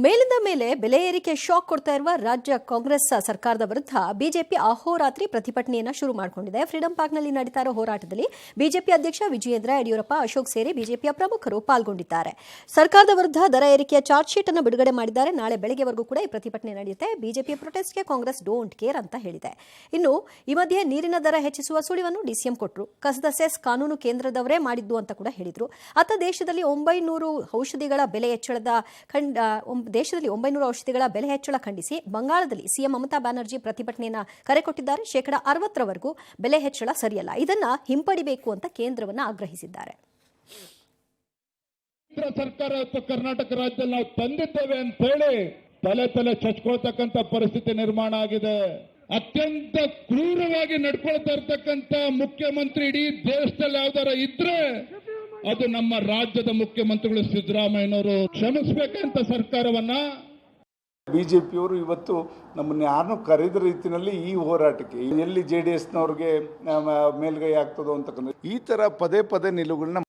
ಮೇಲಿಂದ ಮೇಲೆ ಬೆಲೆ ಏರಿಕೆ ಶಾಕ್ ಕೊಡ್ತಾ ಇರುವ ರಾಜ್ಯ ಕಾಂಗ್ರೆಸ್ ಸರ್ಕಾರದ ವಿರುದ್ಧ ಬಿಜೆಪಿ ಅಹೋರಾತ್ರಿ ಪ್ರತಿಭಟನೆಯನ್ನ ಶುರು ಮಾಡಿಕೊಂಡಿದೆ. ಫ್ರೀಡಂ ಪಾರ್ಕ್ನಲ್ಲಿ ನಡೀತಾ ಇರೋ ಹೋರಾಟದಲ್ಲಿ ಬಿಜೆಪಿ ಅಧ್ಯಕ್ಷ ವಿಜಯೇಂದ್ರ ಯಡಿಯೂರಪ್ಪ, ಅಶೋಕ್ ಸೇರಿ ಬಿಜೆಪಿಯ ಪ್ರಮುಖರು ಪಾಲ್ಗೊಂಡಿದ್ದಾರೆ. ಸರ್ಕಾರದ ವಿರುದ್ಧ ದರ ಏರಿಕೆಯ ಚಾರ್ಜ್ ಶೀಟ್ ಅನ್ನು ಬಿಡುಗಡೆ ಮಾಡಿದ್ದಾರೆ. ನಾಳೆ ಬೆಳಗ್ಗೆವರೆಗೂ ಕೂಡ ಈ ಪ್ರತಿಭಟನೆ ನಡೆಯುತ್ತೆ. ಬಿಜೆಪಿ ಪ್ರೊಟೆಸ್ಟ್ಗೆ ಕಾಂಗ್ರೆಸ್ ಡೋಂಟ್ ಕೇರ್ ಅಂತ ಹೇಳಿದೆ. ಇನ್ನು ಈ ಮಧ್ಯೆ ನೀರಿನ ದರ ಹೆಚ್ಚಿಸುವ ಸುಳಿವನ್ನು ಡಿಸಿಎಂ ಕೊಟ್ಟರು. ಕಸದ ಸೆಸ್ ಕಾನೂನು ಕೇಂದ್ರದವರೇ ಮಾಡಿದ್ದು ಅಂತ ಕೂಡ ಹೇಳಿದ್ರು. ಅತ್ತ ದೇಶದಲ್ಲಿ 900 ಔಷಧಿಗಳ ಬೆಲೆ ಹೆಚ್ಚಳ ಖಂಡಿಸಿ ಬಂಗಾಳದಲ್ಲಿ ಸಿಎಂ ಮಮತಾ ಬ್ಯಾನರ್ಜಿ ಪ್ರತಿಭಟನೆಯನ್ನ ಕರೆ ಕೊಟ್ಟಿದ್ದಾರೆ. 60% ಬೆಲೆ ಹೆಚ್ಚಳ ಸರಿಯಲ್ಲ, ಇದನ್ನ ಹಿಂಪಡಿಬೇಕು ಅಂತ ಕೇಂದ್ರವನ್ನ ಆಗ್ರಹಿಸಿದ್ದಾರೆ. ಸರ್ಕಾರ ಕರ್ನಾಟಕ ರಾಜ್ಯದಲ್ಲಿ ನಾವು ತಂದಿದ್ದೇವೆ ಅಂತ ಹೇಳಿ ತಲೆ ಚಚ್ಕೊಳ್ತಕ್ಕಂಥ ಪರಿಸ್ಥಿತಿ ನಿರ್ಮಾಣ ಆಗಿದೆ. ಅತ್ಯಂತ ಕ್ರೂರವಾಗಿ ನಡ್ಕೊಳ್ತಾ ಇರ್ತಕ್ಕಂಥ ಮುಖ್ಯಮಂತ್ರಿ ಇಡೀ ದೇಶದಲ್ಲಿ ಯಾವ್ದಾರ ಇದ್ರೆ ಅದು ನಮ್ಮ ರಾಜ್ಯದ ಮುಖ್ಯಮಂತ್ರಿಗಳು ಸಿದ್ದರಾಮಯ್ಯನವರು. ಕ್ಷಮಿಸಬೇಕಂತ ಸರ್ಕಾರವನ್ನ ಬಿಜೆಪಿಯವರು ಇವತ್ತು ನಮ್ಮನ್ನ ಯಾರನ್ನೂ ಕರೆದ ರೀತಿಯಲ್ಲಿ ಈ ಹೋರಾಟಕ್ಕೆ ಎಲ್ಲಿ JDSನವ್ರಿಗೆ ಮೇಲ್ಗೈ ಆಗ್ತದೋ ಅಂತಕ್ಕಂಥ ಈ ತರ ಪದೇ ಪದೇ ನಿಲುವುಗಳನ್ನ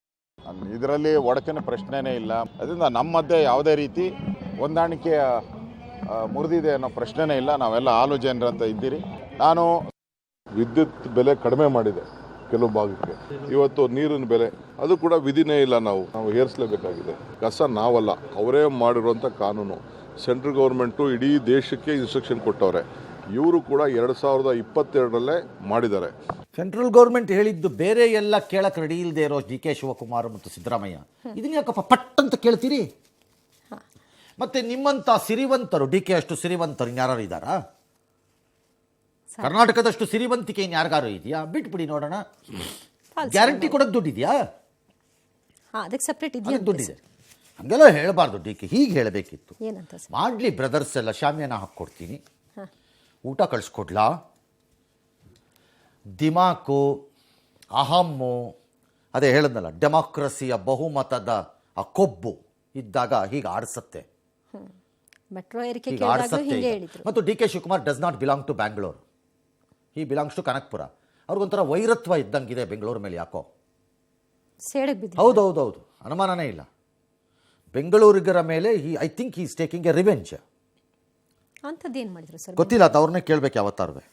ಇದರಲ್ಲಿ ಒಡಕಿನ ಪ್ರಶ್ನೆನೇ ಇಲ್ಲ. ಅದರಿಂದ ನಮ್ಮ ಮಧ್ಯೆ ಯಾವುದೇ ರೀತಿ ಹೊಂದಾಣಿಕೆಯ ಮುರಿದಿದೆ ಅನ್ನೋ ಪ್ರಶ್ನೆನೇ ಇಲ್ಲ. ನಾವೆಲ್ಲ ಹಾಲು ಜನರು ಅಂತ ಇದ್ದೀರಿ. ನಾನು ವಿದ್ಯುತ್ ಬೆಲೆ ಕಡಿಮೆ ಮಾಡಿದೆ ಕೆಲವು ಭಾಗಕ್ಕೆ. ಇವತ್ತು ನೀರಿನ ಬೆಲೆ ಅದು ಕೂಡ ವಿಧಿನೇ ಇಲ್ಲ. ನಾವು ಏರಿಸಲೇಬೇಕಾಗಿದೆ. ಕಸ ನಾವಲ್ಲ, ಅವರೇ ಮಾಡಿರುವಂಥ ಕಾನೂನು. ಸೆಂಟ್ರಲ್ ಗೌರ್ಮೆಂಟು ಇಡೀ ದೇಶಕ್ಕೆ ಇನ್ಸ್ಟ್ರಕ್ಷನ್ ಕೊಟ್ಟವ್ರೆ. ಇವರು ಕೂಡ 2022ರಲ್ಲೇ ಮಾಡಿದ್ದಾರೆ. ಸೆಂಟ್ರಲ್ ಗೌರ್ಮೆಂಟ್ ಹೇಳಿದ್ದು ಬೇರೆ ಎಲ್ಲ ಕೇಳಕ್ಕೆ ರೆಡಿ ಇಲ್ಲದೆ ಇರೋ DK ಶಿವಕುಮಾರ್ ಮತ್ತು ಸಿದ್ದರಾಮಯ್ಯ ಇದನ್ನ ಯಾಕಪ್ಪ ಪಟ್ ಅಂತ ಕೇಳ್ತೀರಿ? ಮತ್ತೆ ನಿಮ್ಮಂತ ಸಿರಿವಂತರು, DK ಅಷ್ಟು ಸಿರಿವಂತರು ಇನ್ಯಾರು ಇದ್ದಾರಾ? ಕರ್ನಾಟಕದಷ್ಟು ಸಿರಿವಂತಿಕೆ ಇನ್ಯಾರಿಗಾರು ಇದೆಯಾ? ಬಿಟ್ಬಿಡಿ ನೋಡೋಣ. ಗ್ಯಾರಂಟಿ ಕೊಡೋಕೆ ದುಡ್ಡಿದೆಯಾ? ದುಡ್ಡಿದೆ. ಹಂಗೆಲ್ಲ ಹೇಳಬಾರ್ದು. DK ಹೀಗೆ ಹೇಳಬೇಕಿತ್ತು. ಮಾಡಲಿ ಬ್ರದರ್ಸ್ ಎಲ್ಲ ಶಾಮಿಯಾನ ಹಾಕ್ಕೊಡ್ತೀನಿ, ಊಟ ಕಳಿಸ್ಕೊಡ್ಲಾ, ದಿಮಾಕು ಅಹಮ್ಮು, ಅದೇ ಹೇಳದ್ನಲ್ಲ, ಡೆಮಾಕ್ರಸಿಯ ಬಹುಮತದ ಆ ಕೊಬ್ಬು ಇದ್ದಾಗ ಹೀಗೆ ಆಡಿಸತ್ತೆ. ಮತ್ತು DK Shivakumar does not belong to Bangalore, he belongs to Kanakapura. ಅವ್ರಿಗೊಂಥರ ವೈರತ್ವ ಇದ್ದಂಗಿದೆ ಬೆಂಗಳೂರು ಮೇಲೆ. ಯಾಕೋ ಹೌದೌದೌದು, ಅನುಮಾನನೇ ಇಲ್ಲ. ಬೆಂಗಳೂರಿಗರ ಮೇಲೆ I think he is taking a revenge. ಗೊತ್ತಿಲ್ಲ, ಅವ್ರನ್ನೇ ಕೇಳ್ಬೇಕು ಯಾವತ್ತಾರ್ವೆ.